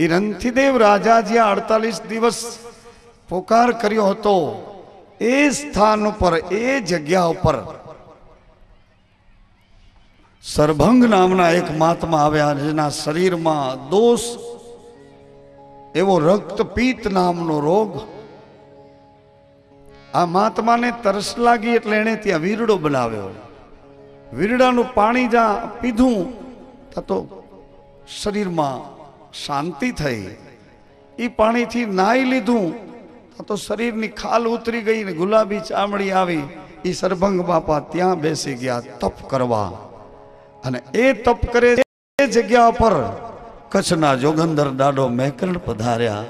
એ રણથીદેવ રાજાજીએ 48 દિવસ પોકાર કર્યો હતો. એ સ્થાન ઉપર, એ જગ્યા ઉપર સરભંગ નામના એક મહાત્મા આવ્યા, જેના શરીરમાં દોષ એવો રક્તપિત્ત નામનો રોગ. આ મહાત્માને તરસ લાગી એટલે એને ત્યાં વીરડો બનાવ્યો. વીરડાનું પાણી જ્યાં પીધું તો શરીરમાં શાંતિ થઈ. એ પાણીથી નાહી લીધું તો શરીરની ખાલ ઉતરી ગઈ ને ગુલાબી ચામડી આવી. એ સરભંગ બાપા ત્યાં બેસી ગયા તપ કરવા. અને એ તપ કરે એ જગ્યા પર કચ્છના જોગંદર દાડો મેકરણ પધાર્યા.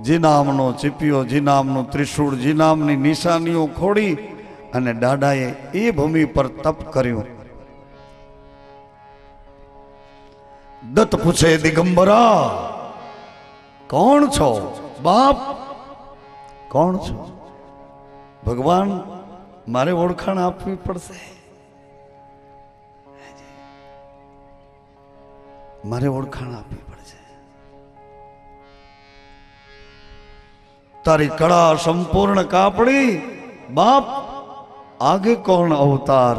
જી નામનો ચીપિયો, જી નામનું ત્રિશૂળ, જી નામની નિશાનીઓ ખોડી અને દાદાએ એ ભૂમિ પર તપ કર્યું. દત્ત પૂછે, દિગંબરા કોણ છો? બાપ કોણ છો? ભગવાન મારે ઓળખાણ આપવી પડશે, મારે ઓળખાણ આપવી પડશે. તારી કળા સંપૂર્ણ કાપડી. બાપ આગે કોણ અવતાર?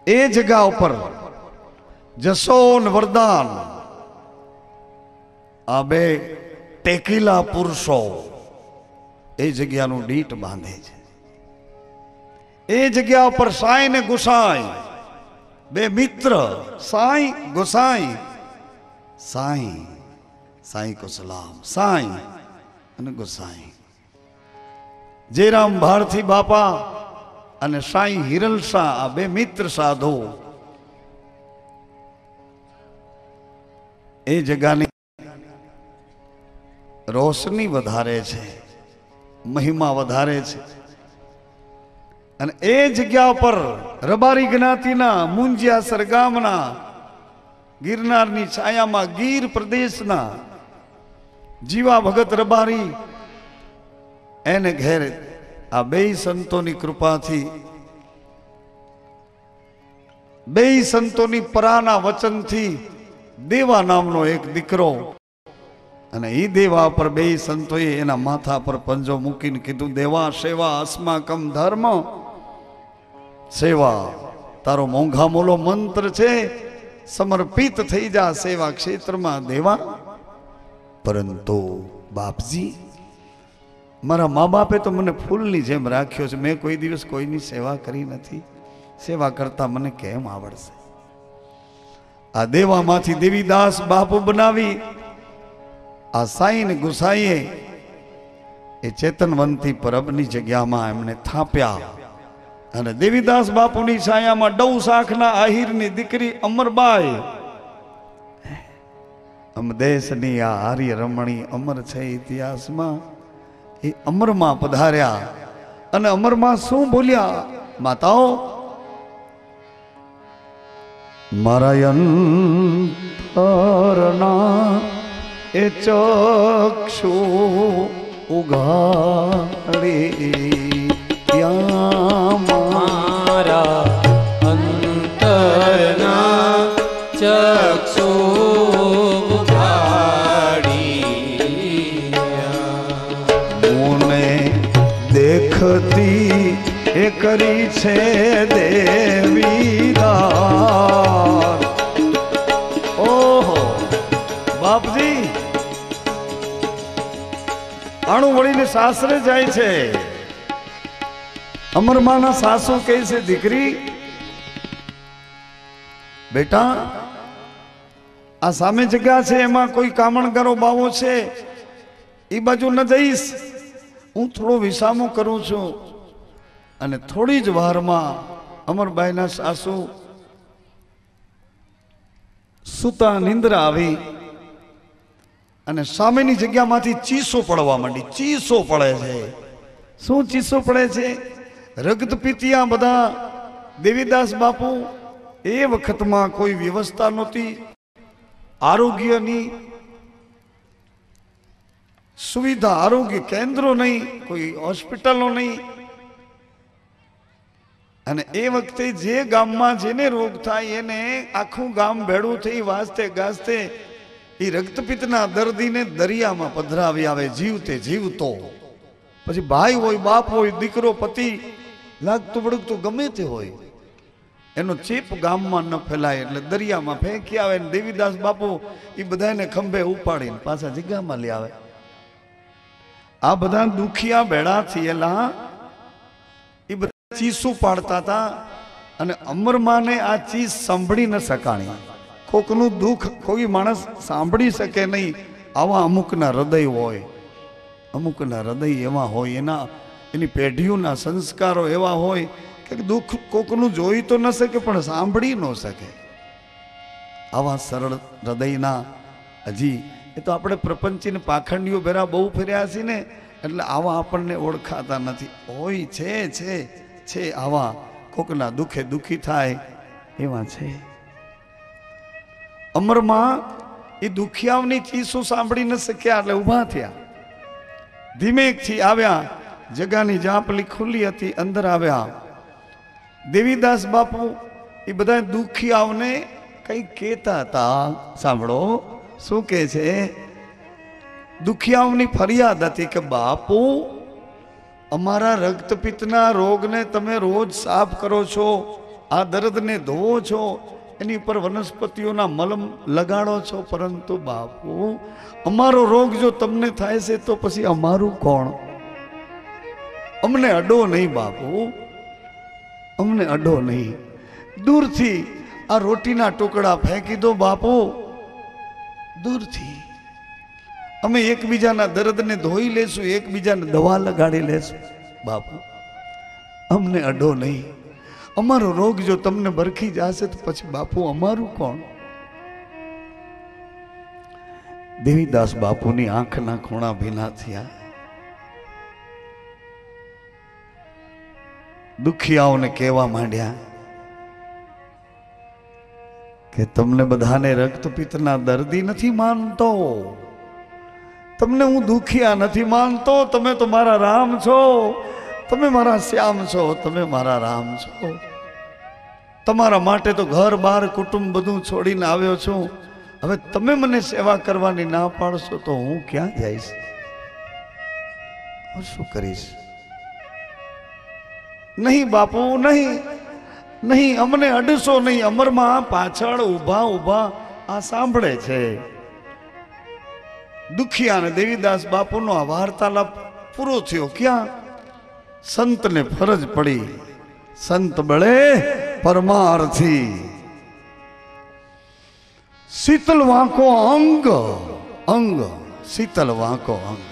એ જગ્યા ઉપર જશો ને વરદાન, આ બે ટેકીલા પુરુષો એ જગ્યાનું દીઠ બાંધે છે. એ જગ્યા ઉપર સાંઈ ને ગુસાઈ બે મિત્ર, સાંઈ ગુસાઈ. સાંઈ, સાંઈ કો સલામ. સાંઈ અને ગુસાઈ, જયરામ ભારતી બાપા અને સાંઈ હિરલ શાહ, આ બે મિત્ર સાધુ એ જગ્યાની રોશની વધારે છે, મહિમા વધારે છે. અને એ જગ્યા પર રબારી જ્ઞાતિના મુંજિયા સરગામના ગિરનારની છાયામાં ગીર પ્રદેશના જીવા ભગત રબારી એને ઘેર આ બે સંતોની કૃપાથી, બે સંતોની પરાના વચનથી દેવા નામનો એક દીકરો, અને એ દેવા પર બે સંતોએ એના માથા પર પંજો મૂકીને કીધું, દેવા સેવા અસ્માકમ ધર્મ. સેવા તારો મોંઘા મોલો મંત્ર છે, સમર્પિત થઈ જા સેવા ક્ષેત્રમાં દેવા. પરંતુ બાપજી, મારા મા બાપે તો મને ફૂલની જેમ રાખ્યો છે, મેં કોઈ દિવસ કોઈની સેવા કરી નથી, સેવા કરતા મને કેમ આવડશે? આ દેવામાંથી દેવીદાસ બાપુ બનાવી આ સાંઈ ને ગુસાઈએ એ ચેતનવંતી પરબની જગ્યામાં એમને થાપ્યા. અને દેવીદાસ બાપુની છાયામાં ડૌ શાખના આહિરની દીકરી અમરબાઈ, અમદેશની આ આર્ય રમણી અમર છે ઇતિહાસમાં, એ અમરમાં પધાર્યા. અને અમરમાં શું બોલ્યા? માતાઓ, મારા અંતરના એ ચક્ષુ ઉઘાડી, ત્યાં મારા અંતરના ચક્ષુ ઉઘાડી, મુને દેખતી એ કરી છે દેવીદાસ. ઓહો બાપજી, આણું વળીને સાસરે જાય છે. અમરમાના સાસુ કહે છે, દીકરી બેટા, આ સામે જગ્યા છે, એમાં કોઈ કામણગારો બાવો છે, એ બાજુ ન જઈશ, હું થોડો વિસામો કરું છું. અને થોડી જ વારમાં અમરબાઈના સાસુ સુતા નિંદ્રા આવી અને સામેની જગ્યામાંથી ચીસો પડવા માંડી. ચીસો પડે છે. શું ચીસો પડે છે? રક્તપિતિયા બધા દેવીદાસ બાપુ. એ વખતમાં કોઈ વ્યવસ્થા નહોતી, આરોગ્યની સુવિધા આરોગ્ય કેન્દ્રો નહીં, કોઈ હોસ્પિટલો નહીં. અને એ વખતે જે ગામમાં જેને રોગ થાય એને આખું ગામ ભેળું થઈ વાજતે ગાજતે એ રક્તપિત્તના દર્દીને દરિયામાં પધરાવી આવે, જીવતે જીવતો. પછી ભાઈ હોય, બાપ હોય, દીકરો, પતિ, લાગતું વળગતું ગમે તે હોય, એનો ચેપ ગામમાં ન ફેલાય એટલે દરિયામાં ફેંકી આવે. દેવીદાસ બાપુ એ બધાને ખંભે ઉપાડીને પાછા જગ્યામાં લઈ આવે. આ બધા દુખિયા ભેળા થયેલા એ બધા ચીસું પાડતા હતા. અને અમરમાને આ ચીસ સાંભળી ન શકાણી. કોકનું દુઃખ કોઈ માણસ સાંભળી શકે નહીં. આવા અમુકના હૃદય હોય, અમુકના હૃદય એવા હોય, એની પેઢીઓના સંસ્કારો એવા હોય કે દુઃખ કોકનું જોઈ તો ન શકે પણ સાંભળી ન શકે. આવા સરળ હૃદયના હજી એ તો આપણે પ્રપંચીને પાખંડીઓ ભેરા બહુ ફર્યા છીએ ને, એટલે આવા આપણને ઓળખાતા નથી. હોય છે આવા કોકના દુઃખે દુઃખી થાય એવા છે. અમરમાં એ દુખિયાઓની ચીસો સાંભળી ન શક્યા એટલે ઊભા થયા. ધીમેકથી આવ્યા, જગાની જાપલી ખુલ્લી હતી, અંદર આવ્યા. દેવીદાસ બાપુ એ બધા દુખિયાઓને કઈ કહેતા હતા. સાંભળો શું કહે છે. દુખિયાઓની ફરિયાદ હતી કે બાપુ અમારા રક્તપિત્તના રોગને તમે રોજ સાફ કરો છો, આ દર્દને ધોવો છો, એની પર વનસ્પતિઓના મલમ લગાડો છો, પરંતુ બાપુ અમારો રોગ જો તમને થાય છે તો પછી અમારું કોણ? અમને અડો નહીં બાપુ, અમને અડો નહીં. દૂરથી આ રોટીના ટુકડા ફેંકી દો બાપુ, દૂરથી. અમે એકબીજાના દર્દને ધોઈ લેશું, એકબીજાને દવા લગાડી લેશું. બાપુ અમને અડો નહીં. અમારો રોગ જો તમને બરખી જશે તો પછી બાપુ અમારું કોણ? દેવીદાસ બાપુની આંખના ખૂણા ભીના થયા. દુખિયાઓને કહેવા માંડ્યા કે તમને બધાને રક્તપિત્તના દર્દી નથી માનતો, તમને હું દુખિયા નથી માનતો. તમે તો મારા રામ છો, તમે મારા શ્યામ છો, તમે મારા રામ છો. તમારા માટે તો ઘર બાર કુટુંબ બધું છોડીને આવ્યો છું. હવે તમે મને સેવા કરવાની ના પાડશો તો હું ક્યાં જઈશ? હું શું કરીશ? નહીં બાપુ નહીં, નહીં, અમને અડશો નહીં. અમરમાં પાછળ ઊભા ઊભા આ સાંભળે છે. દુખિયા અને દેવીદાસ બાપુનો આ વાર્તાલાપ પૂરો થયો. ક્યાં? સંતને ફરજ પડી. સંત બળે પરમાર્થી, શીતલ વાંકો અંગ, અંગ શીતલ વાંકો અંગ.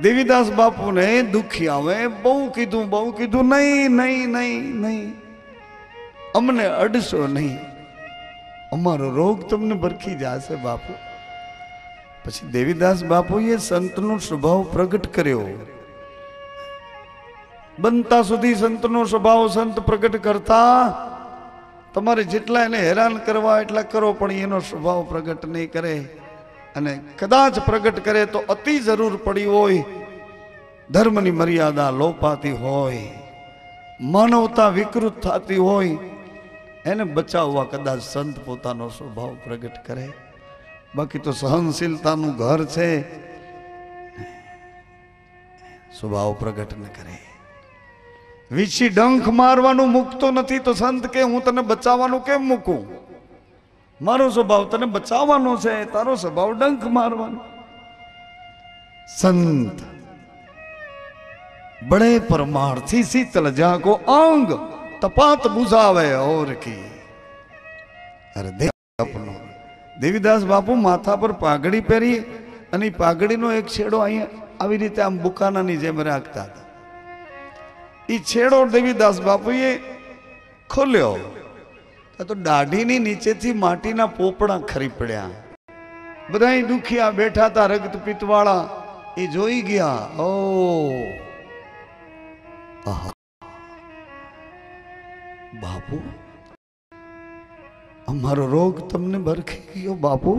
દેવીદાસ બાપુને દુખિયાવે બહુ કીધું, નહીં નહીં નહીં નહીં, અમને અડશો નહીં, અમારો રોગ તમને બરખી જશે બાપુ. પછી દેવીદાસ બાપુએ સંતનો સ્વભાવ પ્રગટ કર્યો. બનતા સુધી સંતનો સ્વભાવ સંત પ્રગટ કરતા. તમારે જેટલા એને હેરાન કરવા એટલા કરો, પણ એનો સ્વભાવ પ્રગટ નહીં કરે. અને કદાચ પ્રગટ કરે તો અતિ જરૂર પડી હોય, ધર્મની મર્યાદા લોપાતી હોય, માનવતા વિકૃત થતી હોય, એને બચાવવા કદાચ સંત પોતાનો સ્વભાવ પ્રગટ કરે. બાકી તો સહનશીલતાનું ઘર છે, સ્વભાવ પ્રગટ ન કરે. વીછી ડંખ મારવાનું મૂકતો નથી તો સંત કે હું તને બચાવવાનું કેમ મૂકું? મારો સ્વભાવ તને બચાવવાનો છે, તારો સ્વભાવ ડંખ મારવાનો. સંત બड़े परमार्थी शीतल जाको अंग तपात बुझावे और की. अरे अपनो देवीदास बापू माथा पर पागड़ी पहरी અને પાઘડીનો એક છેડો અહીંયા આવી રીતે આમ બુકાનાની જેમ રાખતા હતા. એ છેડો દેવીદાસ બાપુએ ખોલ્યો તો દાઢીની નીચેથી માટીના પોપડા ખરી પડ્યા. બધા દુખિયા બેઠા હતા, રક્તપિત્ત વાળા, એ જોઈ ગયા. ઓ બાપુ, અમારો રોગ તમને બરખી ગયો બાપુ.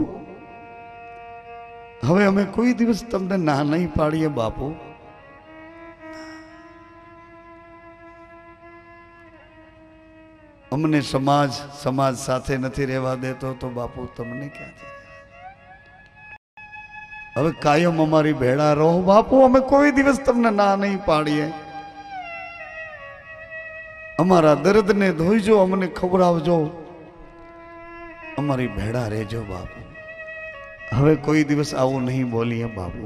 હવે અમે કોઈ દિવસ તમને ના નહીં પાડીએ બાપુ. અમને સમાજ સાથે નથી રહેવા દેતો તો બાપુ તમને ક્યાંથી? હવે કાયમ અમારી ભેળા રહો બાપુ. અમે કોઈ દિવસ તમને ના નહીં પાડીએ. અમારા દર્દને ધોઈજો, અમને ખવડાવજો, અમારી ભેળા રહેજો બાપુ. હવે કોઈ દિવસ આવું નહીં બોલીએ બાપુ.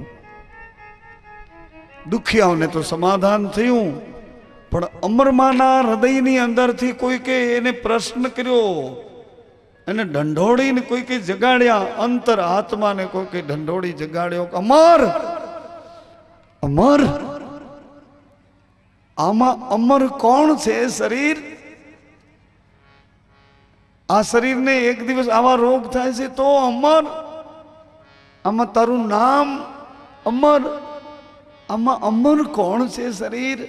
દુખિયાઓને તો સમાધાન થયું, પણ અમરમાના હૃદયની અંદરથી કોઈ કે એને પ્રશ્ન કર્યો, એને ઢંઢોળીને કોઈ કે જગાડ્યા, અંતર આત્માને કોઈ કે ઢંઢોળી જગાડ્યો. અમર અમર, આમાં અમર કોણ છે? શરીર. આ શરીરને એક દિવસ આવા રોગ થાય છે તો અમર. આમાં તારું નામ અમર. આમાં અમર કોણ છે? શરીર.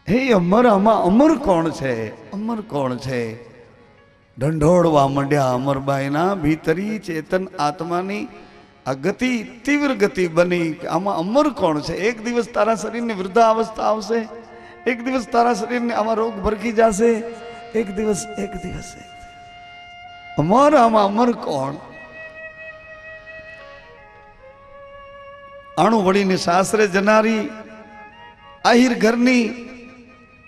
હે અમર, આમાં અમર કોણ છે? અમર કોણ છે? ઢંઢોળવા માંડ્યા અમરબાઈના ભીતરી ચેતન આત્માની આ ગતિ તીવ્ર ગતિ બની. આમાં અમર કોણ છે? એક દિવસ તારા શરીરની વૃદ્ધાવસ્થા આવશે, એક દિવસ તારા શરીરને આમાં રોગ ભરકી જશે, એક દિવસ અમર. આમાં અમર કોણ? આણું વળીને સાસરે જનારી આહિર ઘરની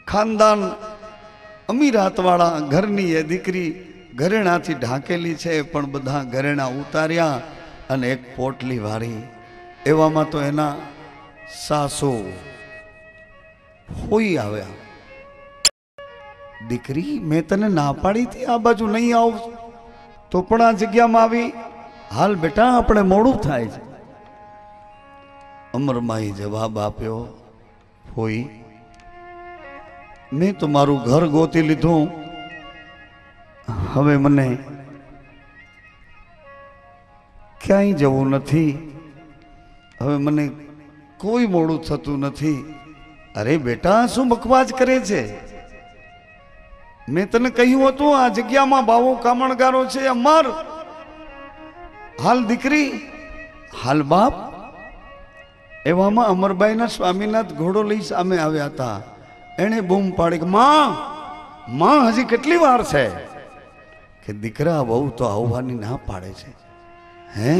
ખાનદાન અમીરાત વાળા ઘરની એ દીકરી ઘરેણાથી ઢાંકેલી છે, પણ બધા ઘરેણા ઉતાર્યા અને એક પોટલી વાળી. એવામાં તો એના સાસુ હોઈ આવ્યા. દીકરી, મેં તને ના પાડી હતી આ બાજુ નહીં આવ, તો પણ આ જગ્યામાં આવી. હાલ બેટા, આપણે મોડું થાય છે. અમરમાઈ જવાબ આપ્યો, હોઈ, મેં તો મારું ઘર ગોતી લીધું, હવે મને ક્યાંય જવું નથી, હવે મને કોઈ મોડું થતું નથી. અરે બેટા, શું બકવાસ કરે છે? મેં તને કહ્યું હતું આ જગ્યામાં બાવો કામણગારો છે અમર. હાલ દીકરી, હાલ બાપ. એવામાં અમરબાઈના સ્વામીનાથ ઘોડો લઈ સામે આવ્યા હતા. એણે બૂમ પાડી કે માં હજી કેટલી વાર છે? કે દીકરા, બહુ તો આવવાની ના પાડે છે. હે?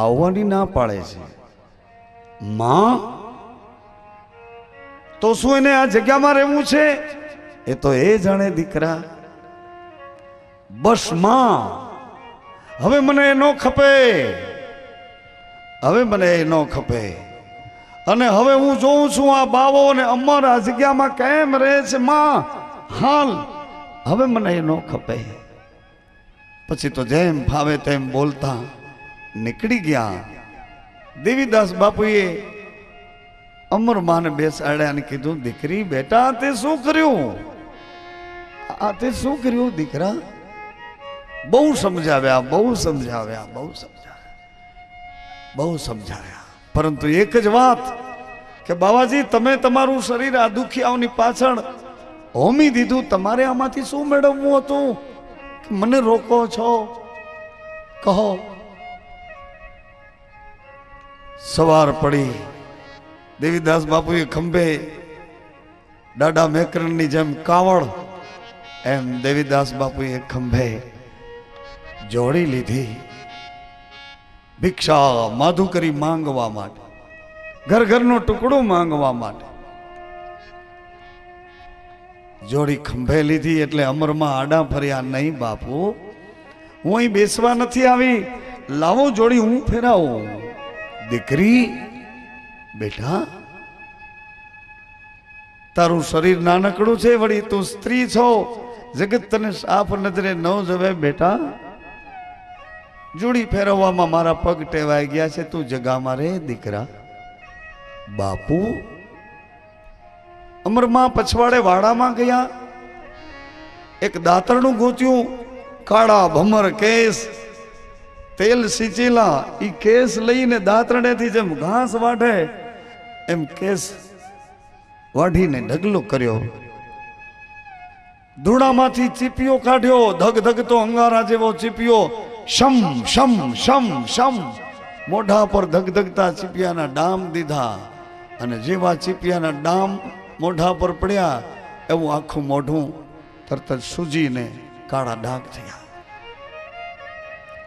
આવવાની ના પાડે છે? માં તો શું એને આ જગ્યામાં રહેવું છે? એ તો એ જાણે દીકરા. બસ માં, હવે મને એ ન ખપે, હવે મને એ ન ખપે. અને હવે હું જોઉં છું આ બાવો અને અમર આ જગ્યામાં કેમ રહે છે માં. હાલ, હવે મને એ ન ખપે. પછી તો જેમ ફાવે તેમ બોલતા નીકળી ગયા. દેવીદાસ બાપુએ અમરમાને બેસાડ્યા અને કીધું, દીકરી બેટા, તે શું કર્યું? આ તે શું કર્યું દીકરા? બહુ સમજાવ્યા, બહુ સમજાવ્યા. પરંતુ એક જ વાત કે બાવાજી, તમે તમારું શરીર આ દુખિયાઓની પાછળ હોમી દીધું. તમારે આમાંથી શું મેળવવું હતું? મને રોકો છો? કહો. સવાર પડી. દેવીદાસ બાપુએ ખંભે દાડા મેકરણની જેમ કાવડ, એમ દેવીદાસ બાપુએ ખંભે જોડી લીધી. ભિક્ષા માધુકરી માંગવા માટે, ઘરનો ટુકડો માંગવા માટે જોડી ખંભે લીધી. એટલે અમરમાં આડા ફર્યા, નહીં બાપુ, હું અહીં બેસવા નથી આવી, લાવો જોડી હું ફેરાવું. દીકરી બેટા, તારું શરીર નાનકડું છે, વળી તું સ્ત્રી છો, જગત તને સાફ નજરે ન જવે. બેટા, જોડી ફેરવવામાં મારા પગ ટેવાઈ ગયા છે, તું જગામાં રે દીકરા. બાપુ, અમરમાં પછવાડે વાડામાં ગયા. એક દાતરણું ગોત્યું, કાળા ભમર કેસ, તેલ સિંચેલા. ઈ કેસ લઈને દાતરણેથી જેમ ઘાસ વાઢે એમ કેસ વાઢીને ઢગલો કર્યો. ધૂળામાંથી ચીપિયો કાઢ્યો, ધગ ધગતો અંગારા જેવો ચીપિયો શમ શમ શમ શમ મોઢા પર ધગધગતા ચીપિયાના ડામ દીધા અને જેવા ચીપિયાના ડામ મોઢા પર પડ્યા એવું આખું મોઢું તરત જ સૂજીને કાળા ડાઘ થયા.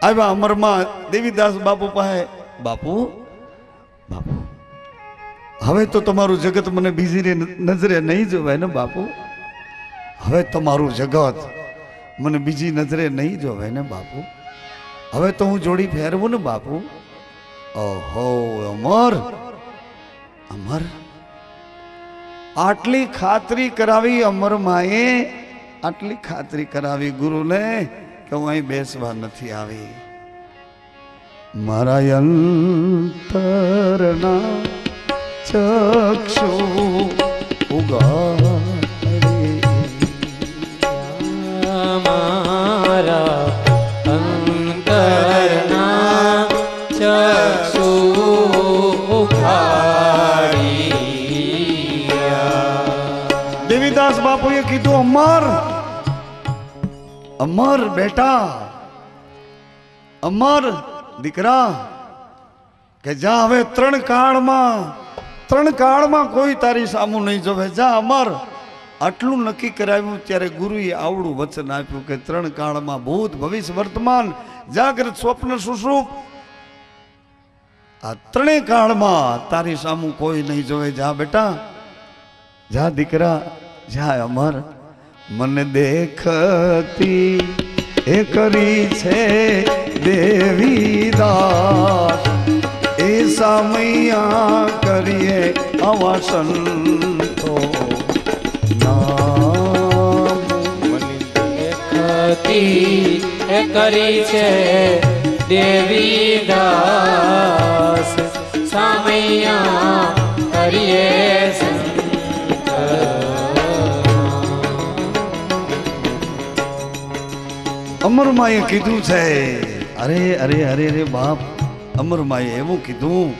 આવ્યા અમરમાં દેવીદાસ બાપુ પાસે. બાપુ બાપુ હવે તો તમારું જગત મને બીજી નજરે નહીં જોવાય ને બાપુ. હવે તમારું જગત મને બીજી નજરે નહીં જોવાય ને બાપુ. હવે તો હું જોડી ફેરવું ને બાપુ. ઓહો અમર અમર આટલી ખાતરી કરાવી અમર માએ, આટલી ખાતરી કરાવી ગુરુને કે હું અહીં બેસવા નથી આવી. મારા અંતરના ચક્ષુ ઉગાડે, મારા અંતરના ચક્ષુ ઉઘાડ્યા. દેવીદાસ બાપુએ કીધું અમર અમર બેટા, અમર દીકરા, કે જા હવે ત્રણ કાળમાં કોઈ તારી સામું નહીં જોવે. જા અમર. આટલું નક્કી કરાવ્યું ત્યારે ગુરુએ આવડું વચન આપ્યું કે ત્રણ કાળમાં ભૂત ભવિષ્ય વર્તમાન જાગ્રત સ્વપ્ન સુષુપ આ ત્રણેય કાળમાં તારી સામું કોઈ નહીં જોવે. જા બેટા, જા દીકરા, જા અમર. મને દેખતી એ કરી છે દેવીદાસ, એ સામૈયા કરીએ આવા સંતો નામ. મને દેખતી એ કરી છે દેવીદાસ, સામૈયા કરીએ અમરમાએ કીધું છે. અરે અરે અરે રે બાપ, અમરમાએ એવું કીધું,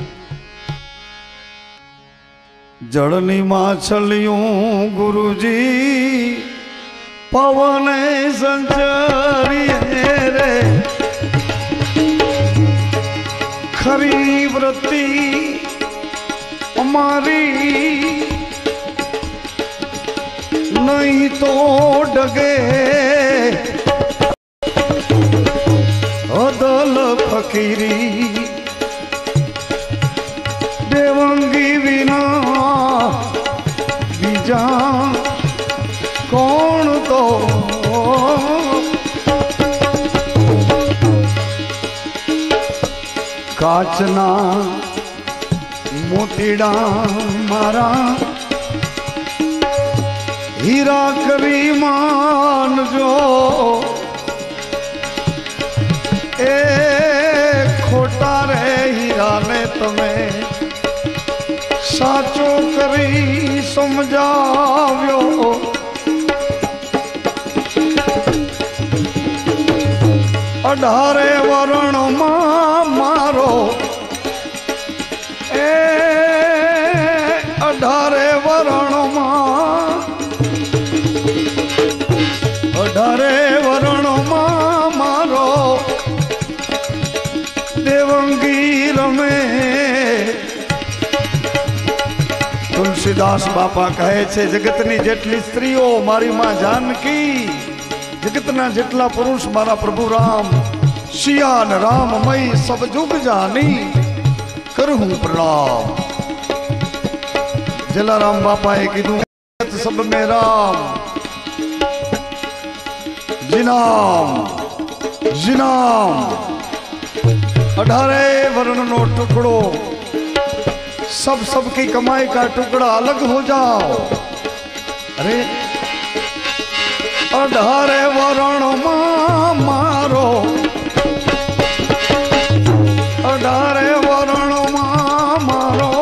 જળની માછલિયું ગુરુજી પવને સંચરીએ રે, ખરી વૃત્તિ અમારી નહીં તો ડગે, અદલ ફકીરી દેવંગી વિના બીજા કોણ તો. કાચના મોતીડા મારા હીરા કરી માનજો, એ ખોટા રે હીરાને તમે સાચો કરી સમજાવ્યો. અઢારે વરણમાં મારો, એ અઢારે વરણમાં, અઢારે વરણમાં મારો દેવંગી રમે. તુલસીદાસ બાપા કહે છે, જગતની જેટલી સ્ત્રીઓ મારી માં જાનકી, જગતના જેટલા પુરુષ મારા પ્રભુ રામ, શિયાન રામમય સબ જુગ જાની કરું પ્રણામ. જલારામ બાપાએ કીધું, સબ મેં રામ જીનામ જીનામ. अठारे वर्ण नो टुकड़ो सब सबकी कमाई का टुकड़ा अलग हो जाओ. अरे अठारे वर्ण मारो, अठारे वर्ण मारो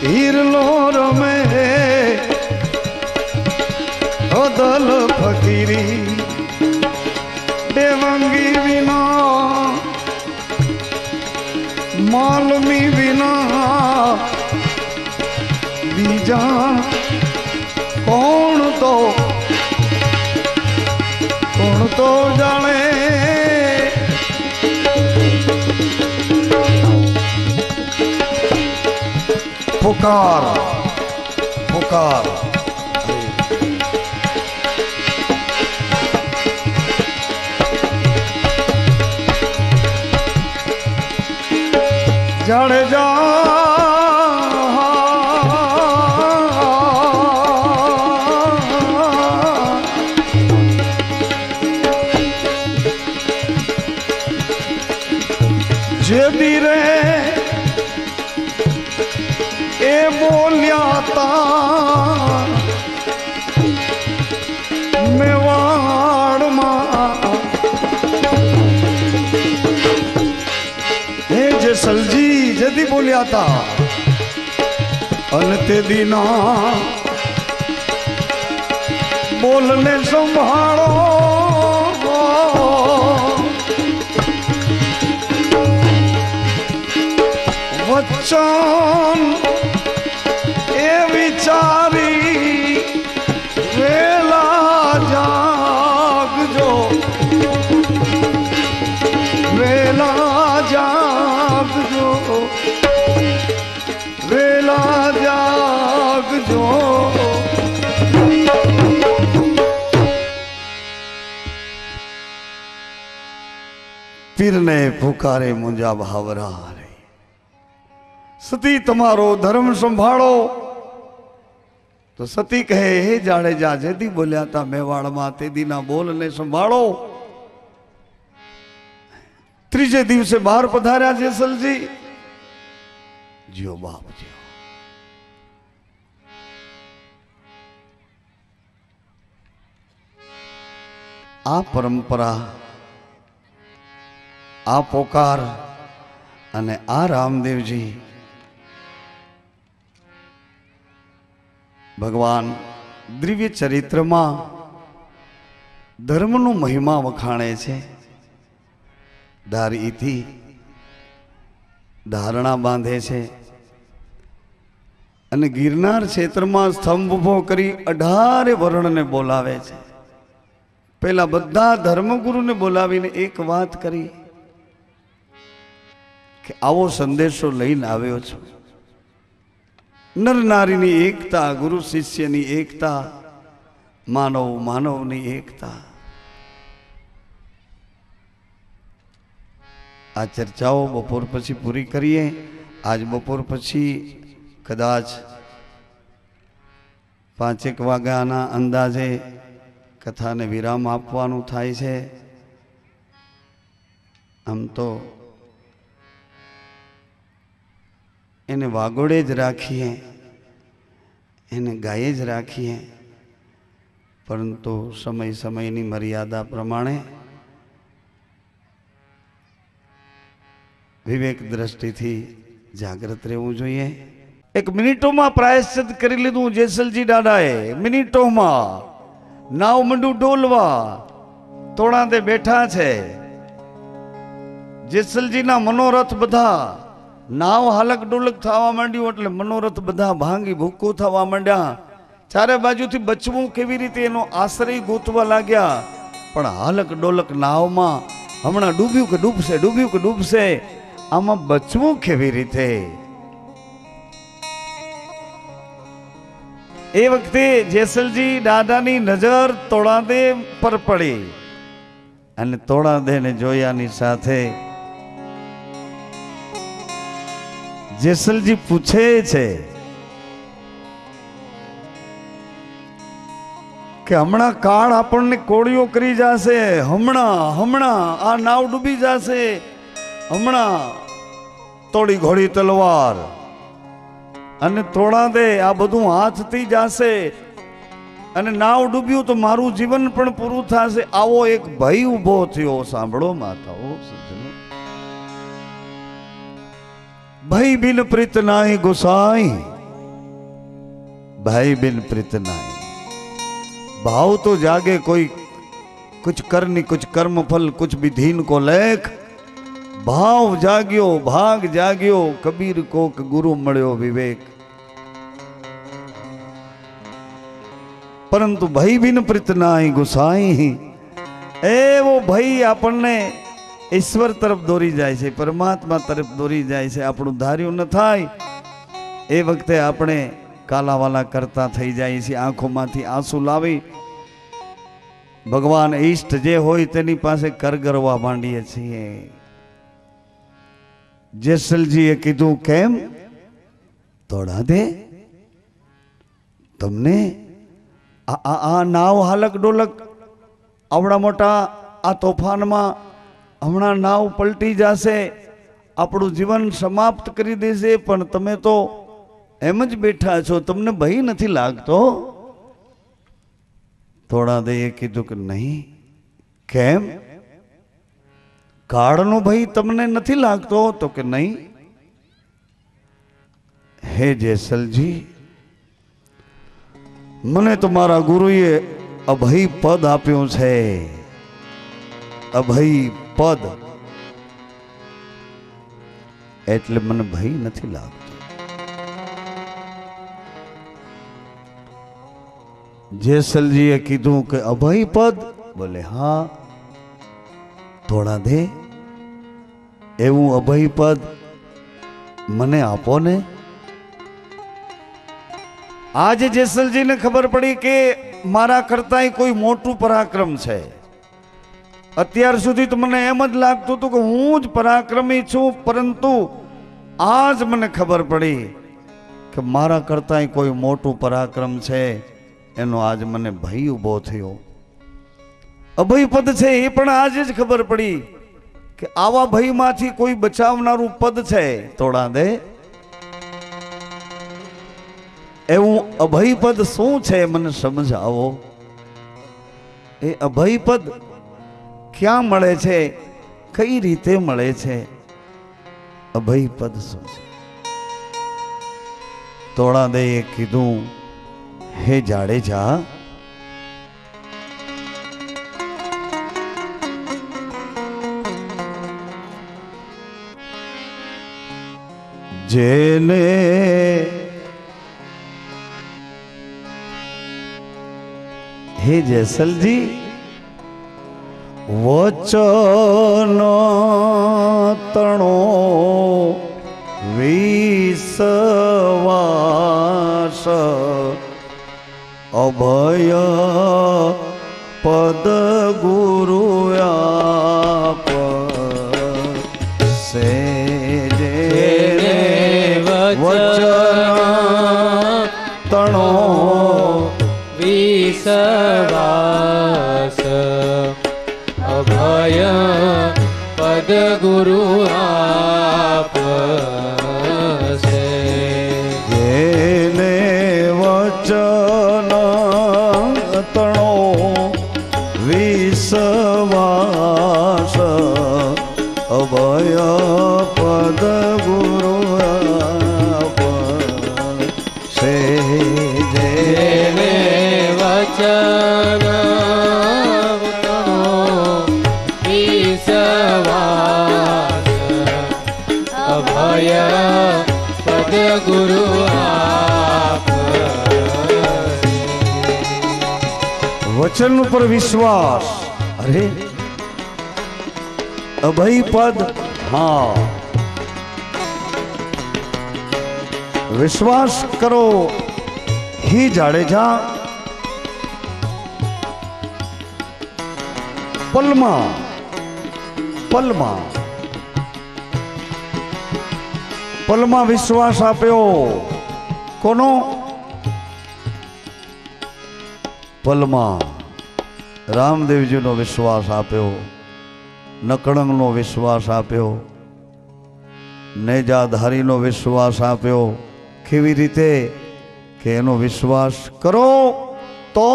हीरलो रमे अदल फकीरी देवंगी विना मालमी विना बीजा कोण तो जाने पुकार पुकार जाड़ेजा जे रे ए बोलिया ता मेवाड़ हे जैसल जी जदी बोलिया था अनते दीना बोलने संभालो वचन ए विचारी वेला जागजो वेला जागजो वेला जागजो पीर ने पुकारे मुंजा भावरा सती तमारो धर्म संभालो तो सती कहे हे जाड़ेजा जेदी बोलिया था मेवाड़ मां तेदी ना बोल ने संभालो त्रीजे दिवसे बाहर पधार्या जेसल जी जियो बाप जियो आ परंपरा आ पोकार अने आ रामदेव जी भगवान दिव्य चरित्र में धर्मनु महिमा वखाणे छे धारी थी धारणा बांधे छे अने गिरनार क्षेत्र में स्तंभ उभो करी 18 वर्ण ने बोलावे छे पहला बधा धर्मगुरु ने बोलावीने एक बात करी कि आवो संदेशो लईने आव्यो छुं नर नारीनी एकता गुरु शिष्यनी एकता मानव मानवनी एकता आ चर्चाओ बपोर पछी पूरी करिए आज बपोर पछी कदाच 5 वाग्याना अंदाजे कथा ने विराम आपवानुं थाय छे आम तो એને વાગોડે જ રાખીએ એને ગાયે જ રાખીએ પરંતુ સમય સમયની મર્યાદા પ્રમાણે વિવેક દ્રષ્ટિથી જાગૃત રહેવું જોઈએ એક મિનિટોમાં પ્રાયશ્ચિત કરી લીધું જેસલજી દાદાએ મિનિટોમાં નાવ મંડું ડોલવા તોણા તે બેઠા છે જેસલજીના મનોરથ બધા नाव हालक डोलक थवा मांड्यु એટલે मनोरथ बधा भांगी भूको थवा मांड्या चारे बाजुथी बचवुं केवी रीते एनो आश्रय गोतवा लाग्या पण हालक डोलक नावमां हमणा डूब्यु के डूबसे आमां बचवुं केवी रीते ए वखते जेसलजी दादानी नजर तोड़ादेव पर पड़ी अने तोड़ादेवने जोयानी साथे जेसलजी पूछे छे कि हमणा काळ आपणने कोळियो करी जाशे हमणा हमणा आ नाव डूबी जाशे हमणा तोड़ी घोड़ी तलवार अने तोड़ा दे आ बधुं हाथथी जाशे अने नाव डूब्યું तो मारू जीवन पण पूरुं थशे आवो एक भय उभो थयो सांभळो माताओ सज्जनो भाई बिन प्रीत नाई गोसाई भाई बिन प्रीत नाई भाव तो जागे कोई कुछ करनी कुछ कर्म फल कुछ विधीन को लेख भाव जाग्यो भाग जाग्यो कबीर को गुरु मळ्यो विवेक परंतु भई बिन प्रीत नाई गोसाई ए वो भई आपने ईश्वर तरफ दौरी जाए छे परमात्मा तरफ दौरी जाए छे आपणुं धार्युं न थाय એ વખતે આપણે કાલાવાલા કરતા થઈ જાય છે, આંખોમાંથી આંસુ લાવી ભગવાન ઈષ્ટ જે હોય તેની પાસે કરગરવા માંડીએ છીએ. જેસલજીએ કીધું કેમ તોડા દે તમને આ નાવ હાલક ડોલક આવડા મોટા આ તોફાનમાં હમણાં નાવ પલટી જશે, આપણું જીવન સમાપ્ત કરી દેશે, પણ તમે તો એમ જ બેઠા છો, તમને ભય નથી લાગતો? થોડા દઈએ કીધું કે નહીં. કેમ કાળનો ભય તમને નથી લાગતો? તો કે નહીં. હે જેસલજી, મને તો મારા ગુરુએ અભય પદ આપ્યું છે, અભય પદ, એટલે મને ભય નથી લાગતો. જેસલજીએ કીધું કે અભય પદ? બોલે હા. થોડા દે એવું અભય પદ મને આપો ને. આજે જેસલજીને ખબર પડી કે મારા કરતાંય કોઈ મોટું પરાક્રમ છે. અત્યાર સુધી તો મને એમ જ લાગતું હતું કે હું જ પરાક્રમી છું, પરંતુ આજ મને ખબર પડી કે મારા કરતાંય કોઈ મોટું પરાક્રમ છે, એનો આજ મને ભય ઊભો થયો. અભય પદ છે એ પણ આજે જ ખબર પડી કે આવા ભયમાંથી કોઈ બચાવનારું પદ છે. તોડા દે એવું અભય પદ શું છે મને સમજાવો. એ અભય પદ ક્યાં મળે છે, કઈ રીતે મળે છે? અભય પદ શું છે? તોડા દે એ કીધું હે જાડેજા, જેને હે જેસલજી વચન તણો વિશ્વાસ અભય પદ ગુરુ આપ સે. વચન તણો વિશ્વાસ અભય પદ ગુરુ આપશે. જેને વચન તણો વિશ્વાસ અભય પદ ગુરુ આપશે. જેને વચન અભય પદ ગુરુ વચન ઉપર વિશ્વાસ. અરે અભય પદ, હા વિશ્વાસ કરો. હે જાડેજા, પલમાં પલમાં પલમાં વિશ્વાસ આપ્યો. કોનો? પલમાં રામદેવજીનો વિશ્વાસ આપ્યો, નકળંગનો વિશ્વાસ આપ્યો, નેજાધારીનો વિશ્વાસ આપ્યો. કેવી રીતે? કે એનો વિશ્વાસ કરો તો